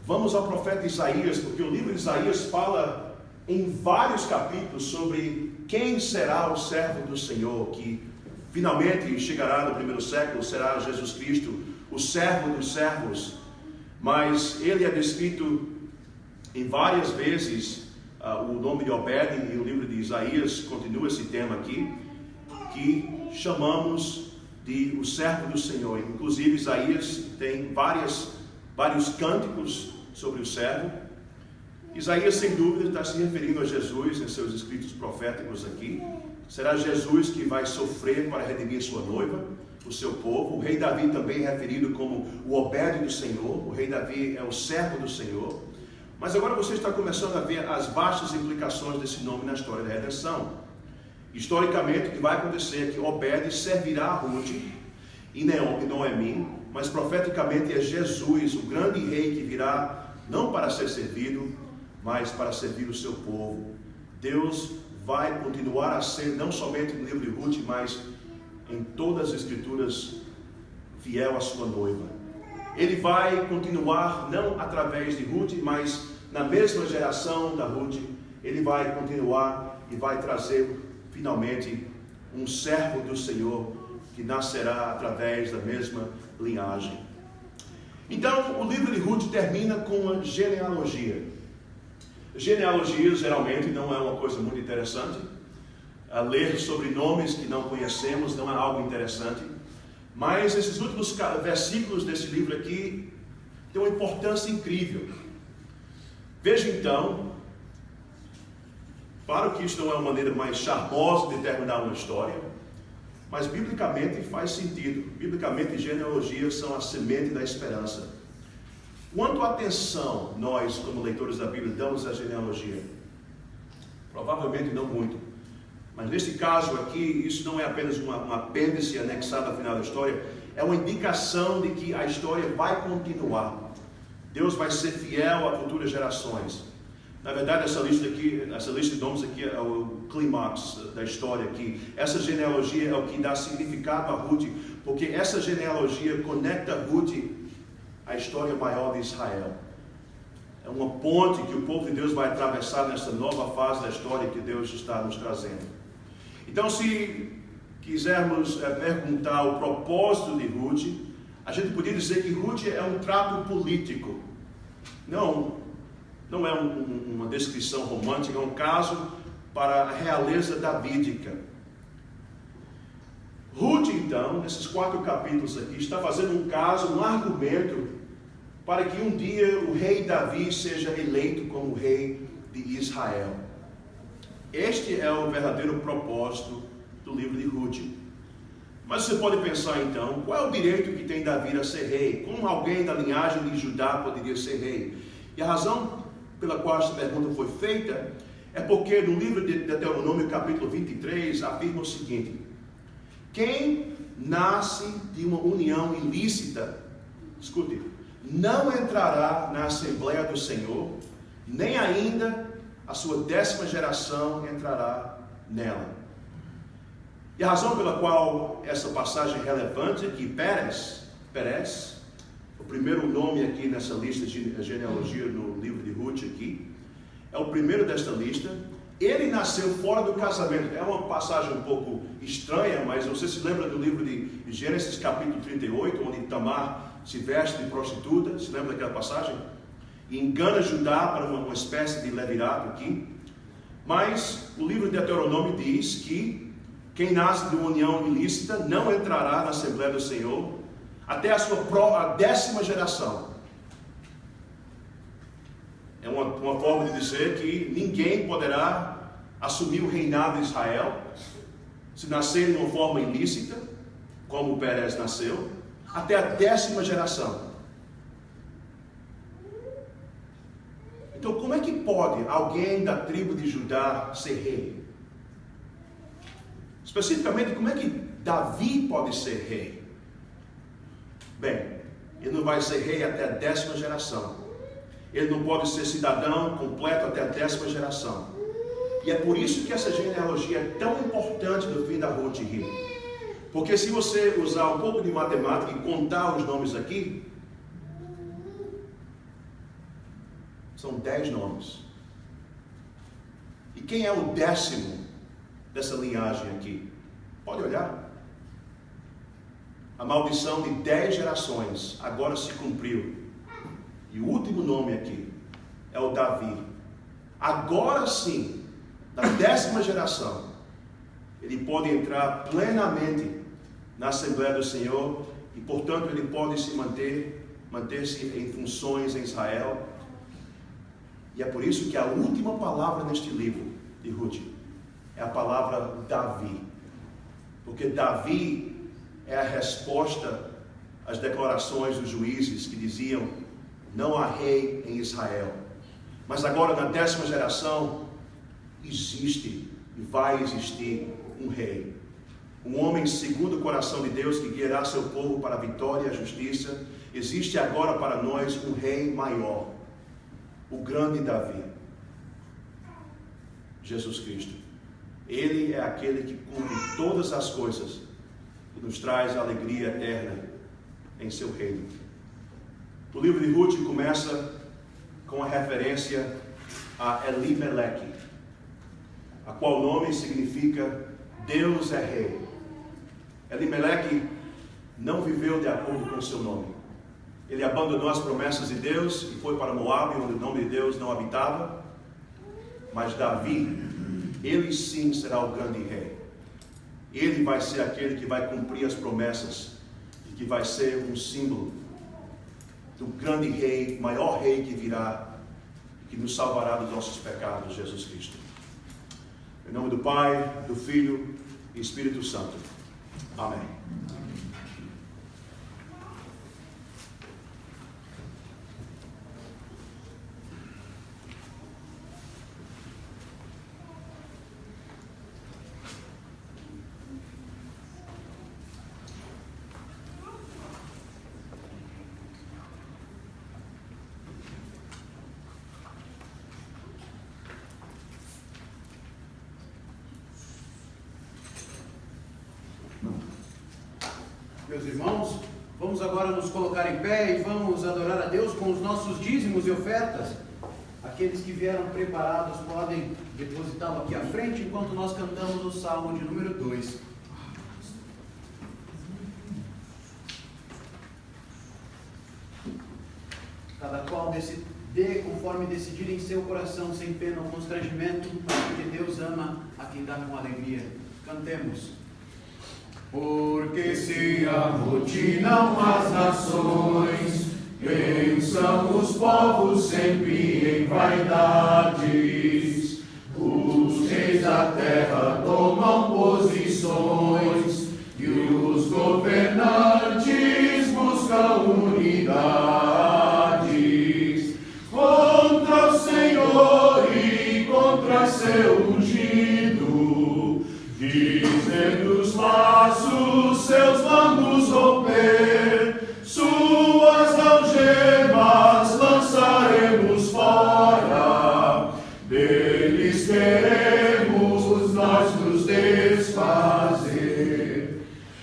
vamos ao profeta Isaías, porque o livro de Isaías fala em vários capítulos sobre quem será o servo do Senhor, que finalmente chegará no primeiro século, será Jesus Cristo, o servo dos servos. Mas ele é descrito em várias vezes, o nome de Obed, e o livro de Isaías continua esse tema aqui, que chamamos de o servo do Senhor. Inclusive Isaías tem vários cânticos sobre o servo. Isaías, sem dúvida, está se referindo a Jesus em seus escritos proféticos aqui. Será Jesus que vai sofrer para redimir sua noiva, o seu povo. O rei Davi também é referido como o Obed do Senhor. O rei Davi é o servo do Senhor. Mas agora você está começando a ver as vastas implicações desse nome na história da redenção. Historicamente, o que vai acontecer é que Obed servirá a Ruth e Noemi, mas profeticamente é Jesus, o grande rei que virá não para ser servido, mas para servir o seu povo. Deus vai continuar a ser, não somente no livro de Ruth, mas em todas as escrituras, fiel à sua noiva. Ele vai continuar, não através de Ruth, mas na mesma geração da Ruth, ele vai continuar e vai trazer finalmente um servo do Senhor que nascerá através da mesma linhagem. Então, o livro de Ruth termina com uma genealogia. Genealogia geralmente não é uma coisa muito interessante. Ler sobre nomes que não conhecemos não é algo interessante. Mas esses últimos versículos desse livro aqui têm uma importância incrível. Veja então, claro que isso não é uma maneira mais charmosa de terminar uma história, mas biblicamente faz sentido. Biblicamente, genealogias são a semente da esperança. Quanto atenção nós, como leitores da Bíblia, damos à genealogia? Provavelmente não muito. Mas neste caso aqui, isso não é apenas uma apêndice anexada ao final da história, é uma indicação de que a história vai continuar. Deus vai ser fiel a futuras gerações. Na verdade, essa lista de nomes aqui é o clímax da história aqui. Essa genealogia é o que dá significado a Ruth, porque essa genealogia conecta Ruth à história maior de Israel. É uma ponte que o povo de Deus vai atravessar nessa nova fase da história que Deus está nos trazendo. Então, se quisermos perguntar o propósito de Ruth, a gente poderia dizer que Ruth é um trato político. Não é uma descrição romântica, é um caso para a realeza davídica. Ruth, então, nesses 4 capítulos aqui, está fazendo um caso, um argumento, para que um dia o rei Davi seja eleito como rei de Israel. Este é o verdadeiro propósito do livro de Ruth. Mas você pode pensar então, qual é o direito que tem Davi a ser rei? Como alguém da linhagem de Judá poderia ser rei? E a razão pela qual essa pergunta foi feita é porque no livro de Deuteronômio, capítulo 23, afirma o seguinte: quem nasce de uma união ilícita, escute, não entrará na Assembleia do Senhor, nem ainda a sua 10ª geração entrará nela. E a razão pela qual essa passagem é relevante é que Perez, o primeiro nome aqui nessa lista de genealogia no livro de Ruth aqui, é o primeiro desta lista. Ele nasceu fora do casamento. É uma passagem um pouco estranha, mas você se lembra do livro de Gênesis capítulo 38, onde Tamar se veste de prostituta? Se lembra daquela passagem? E engana Judá para uma espécie de levirato aqui. Mas o livro de Deuteronômio diz que quem nasce de uma união ilícita não entrará na Assembleia do Senhor até a 10ª geração. É uma forma de dizer que ninguém poderá assumir o reinado de Israel se nascer de uma forma ilícita, como Perez nasceu, até a 10ª geração. Então, como é que pode alguém da tribo de Judá ser rei? Especificamente, como é que Davi pode ser rei? Bem, ele não vai ser rei até a 10ª geração. Ele não pode ser cidadão completo até a 10ª geração. E é por isso que essa genealogia é tão importante no fim da Ruth. Porque se você usar um pouco de matemática e contar os nomes aqui, são 10 nomes. E quem é o 10º dessa linhagem aqui? Pode olhar. A maldição de 10 gerações agora se cumpriu. E o último nome aqui é o Davi. Agora sim, na 10ª geração, ele pode entrar plenamente na Assembleia do Senhor e, portanto, ele pode se manter-se em funções em Israel. E é por isso que a última palavra neste livro de Ruth é a palavra Davi. Porque Davi é a resposta às declarações dos juízes que diziam: não há rei em Israel. Mas agora, na 10ª geração, existe e vai existir um rei. Um homem segundo o coração de Deus que guiará seu povo para a vitória e a justiça. Existe agora para nós um rei maior, o grande Davi, Jesus Cristo. Ele é aquele que cumpre todas as coisas e nos traz alegria eterna em seu reino. O livro de Ruth começa com a referência a Elimeleque, a qual nome significa Deus é rei. Elimeleque não viveu de acordo com seu nome. Ele abandonou as promessas de Deus e foi para Moabe, onde o nome de Deus não habitava. Mas Davi, ele sim será o grande rei. Ele vai ser aquele que vai cumprir as promessas e que vai ser um símbolo do grande rei, maior rei que virá, que nos salvará dos nossos pecados, Jesus Cristo. Em nome do Pai, do Filho e Espírito Santo. Amém. Meus irmãos, vamos agora nos colocar em pé e vamos adorar a Deus com os nossos dízimos e ofertas. Aqueles que vieram preparados podem depositá-lo aqui à frente enquanto nós cantamos o Salmo de número 2. Cada qual dê conforme decidir em seu coração, sem pena ou constrangimento, porque Deus ama a quem dá com alegria. Cantemos. Porque se amotinam as nações, pensam os povos sempre em vaidades. Os reis da terra tomam posições e os governantes buscam unidades contra o Senhor e contra seu ungido, dizendo os laços seus vamos romper, suas algemas lançaremos fora, deles queremos nós nos desfazer.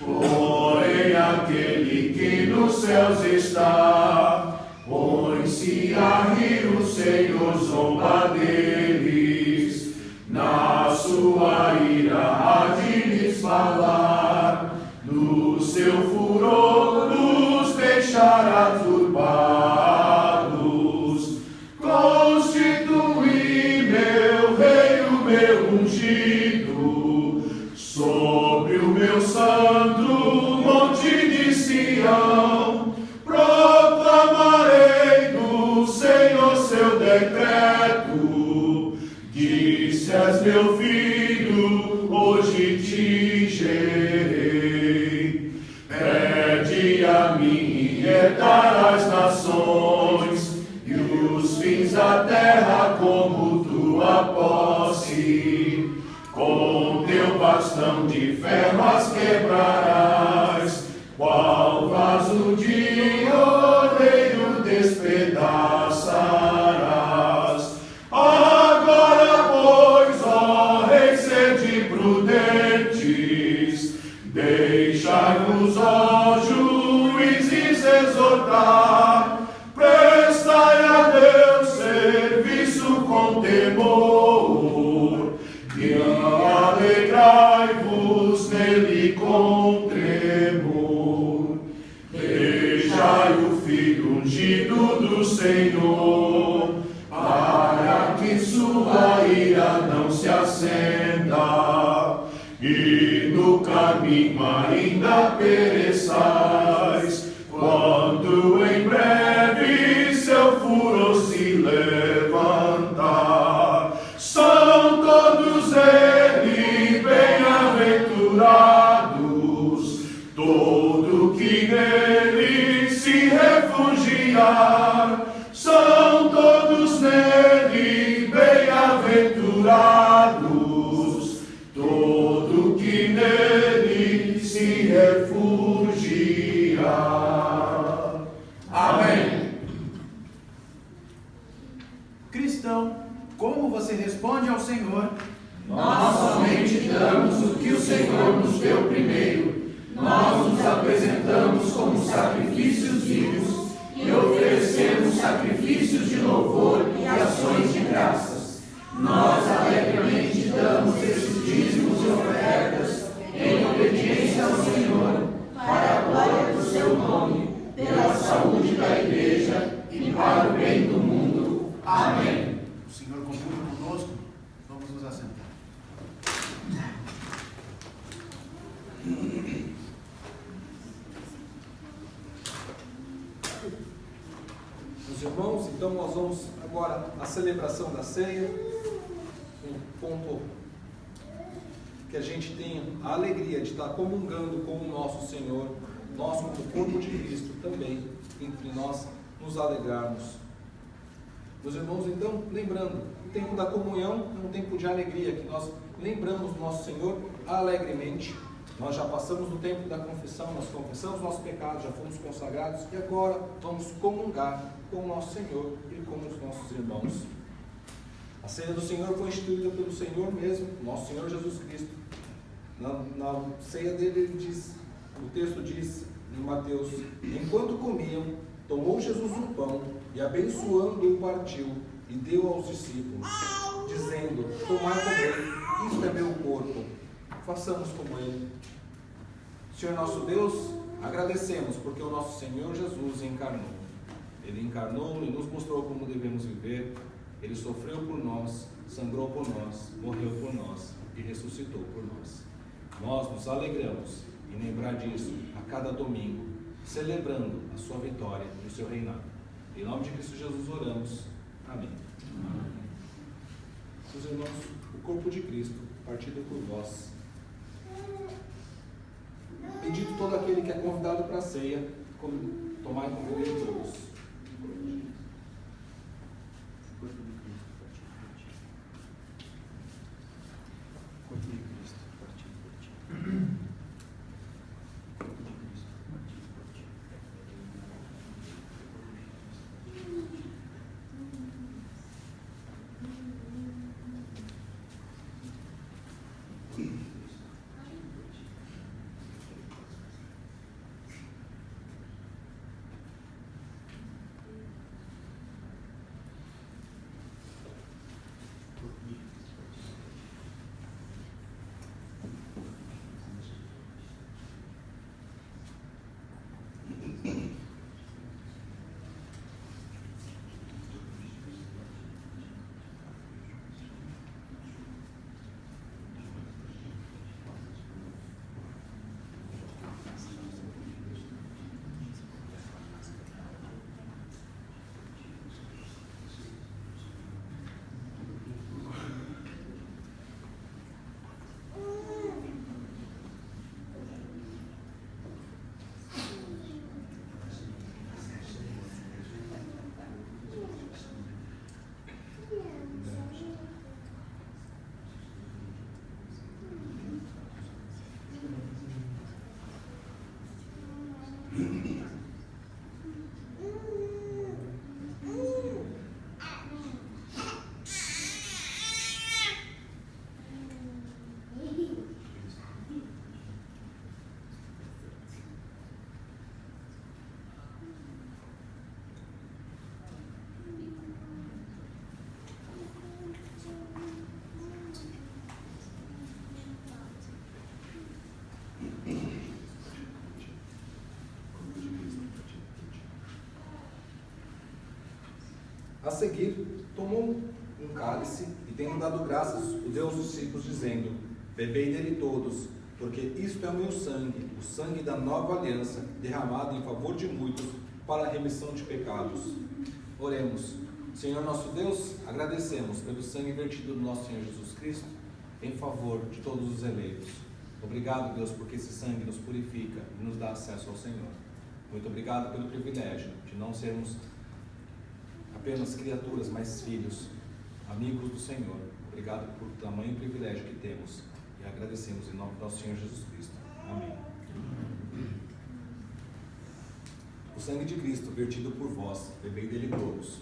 Porém aquele que nos céus está, põe-se a rir, o Senhor zomba deles, na sua ira há de lhes falar, no seu furor nos deixará turbados. Constituí meu rei, o meu ungido, sobre o meu santo monte de Sião, proclamarei do Senhor seu decreto. Disse-as, meu filho, hoje te gerei. Pede a mim e herdar as nações, e os fins da terra como tua posse. Com teu bastão de ferro as quebrarás, qual vaso de oleiro despedaçarás. Agora, pois, ó reis, sede prudentes, deixai-vos, ó juízes, exortar, prestai a Deus serviço com temor, e alegrai-vos nele com tremor. Deixai o Filho ungido do Senhor, para que sua ira não se acenda, e no caminho ainda pereçais, quando em breve seu furor se levantar. São todos eles bem-aventurados, todo que nele se refugiar. São todos nele bem-aventurados, todo que nele se refugiar. Amém. Cristão, como você responde ao Senhor Nós somente damos o que o Senhor nos deu primeiro. Nós nos apresentamos como sacrifícios vivos e oferecemos sacrifícios de louvor e ações de graças. Nós alegremente damos esses dízimos e ofertas em obediência ao Senhor, para a glória do seu nome, pela saúde da Igreja e para o bem do mundo. Amém. O Senhor continue conosco. Vamos nos assentar. Meus irmãos, então nós vamos agora à celebração da ceia, um ponto que a gente tenha a alegria de estar comungando com o nosso Senhor, nós como corpo de Cristo também, entre nós nos alegrarmos. Meus irmãos, então, lembrando, o tempo da comunhão é um tempo de alegria, que nós lembramos do nosso Senhor alegremente. Nós já passamos do tempo da confissão, nós confessamos nossos pecados, já fomos consagrados e agora vamos comungar com o nosso Senhor e com os nossos irmãos. A ceia do Senhor foi instituída pelo Senhor mesmo, nosso Senhor Jesus Cristo. Na ceia dele, ele diz, o texto diz em Mateus: enquanto comiam, tomou Jesus um pão e abençoando-o partiu e deu aos discípulos, dizendo: tomai e comei, isto é meu corpo, façamos como ele. Senhor nosso Deus, agradecemos porque o nosso Senhor Jesus encarnou. Ele encarnou e nos mostrou como devemos viver. Ele sofreu por nós, sangrou por nós, morreu por nós e ressuscitou por nós. Nós nos alegramos em lembrar disso a cada domingo, celebrando a sua vitória e o seu reinado. Em nome de Cristo Jesus oramos. Amém. Meus irmãos, o corpo de Cristo, partido por vós. Bendito todo aquele que é convidado para a ceia, tomai e comer de todos. A seguir, tomou um cálice e, tendo dado graças, o deu aos discípulos, dizendo: bebei dele todos, porque isto é o meu sangue, o sangue da nova aliança, derramado em favor de muitos, para a remissão de pecados. Oremos. Senhor nosso Deus, agradecemos pelo sangue vertido do nosso Senhor Jesus Cristo, em favor de todos os eleitos. Obrigado, Deus, porque esse sangue nos purifica e nos dá acesso ao Senhor. Muito obrigado pelo privilégio de não sermos apenas criaturas, mas filhos, amigos do Senhor. Obrigado por tamanho privilégio que temos e agradecemos em nome do nosso Senhor Jesus Cristo. Amém. O sangue de Cristo vertido por vós, bebei dele todos.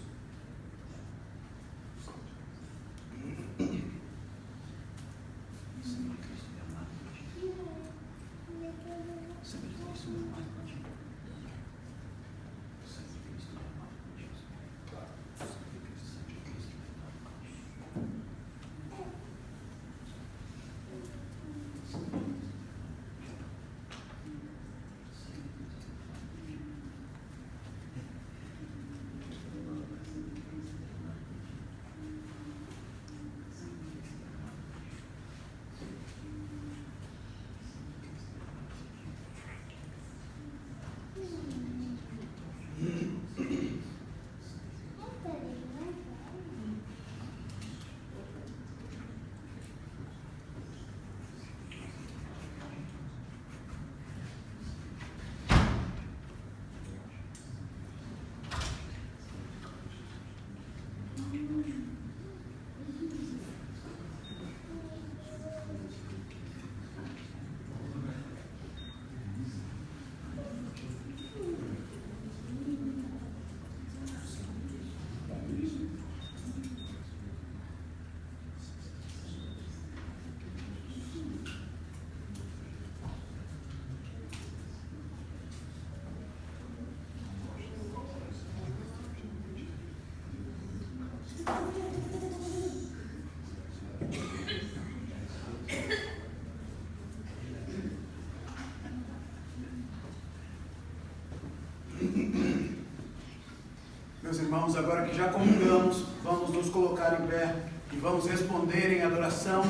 irmãos, agora que já comungamos, vamos nos colocar em pé e vamos responder em adoração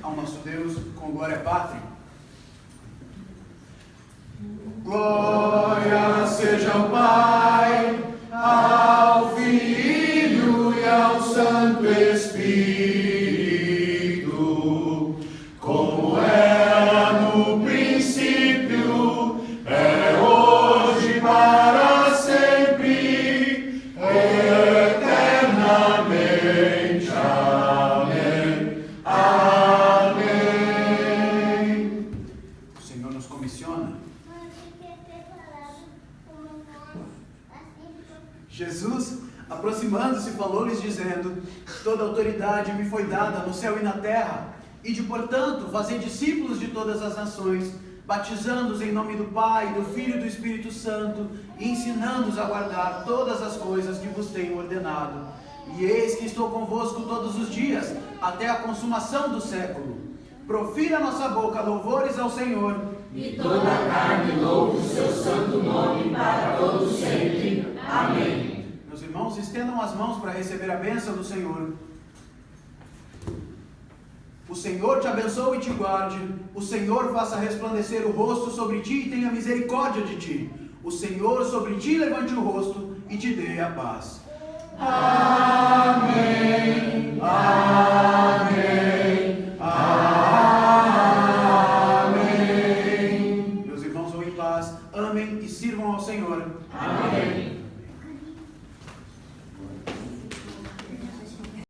ao nosso Deus com glória pátria. Glória seja ao Pai, ao Filho e ao Santo Espírito, como era no princípio, é hoje, para sempre, eternamente. Amém. Amém. O Senhor nos comissiona. Jesus, aproximando-se, falou-lhes dizendo: toda autoridade me foi dada no céu e na terra. Ide, portanto, fazei discípulos de todas as nações, batizando-os em nome do Pai, do Filho e do Espírito Santo, e ensinando-os a guardar todas as coisas que vos tenho ordenado. E eis que estou convosco todos os dias, até a consumação do século. Profira a nossa boca louvores ao Senhor. E toda a carne louve o seu santo nome para todo sempre. Amém. Meus irmãos, estendam as mãos para receber a bênção do Senhor. O Senhor te abençoe e te guarde. O Senhor faça resplandecer o rosto sobre ti e tenha misericórdia de ti. O Senhor sobre ti levante o rosto e te dê a paz. Amém. Amém. Amém. Meus irmãos, vão em paz, amem e sirvam ao Senhor. Amém.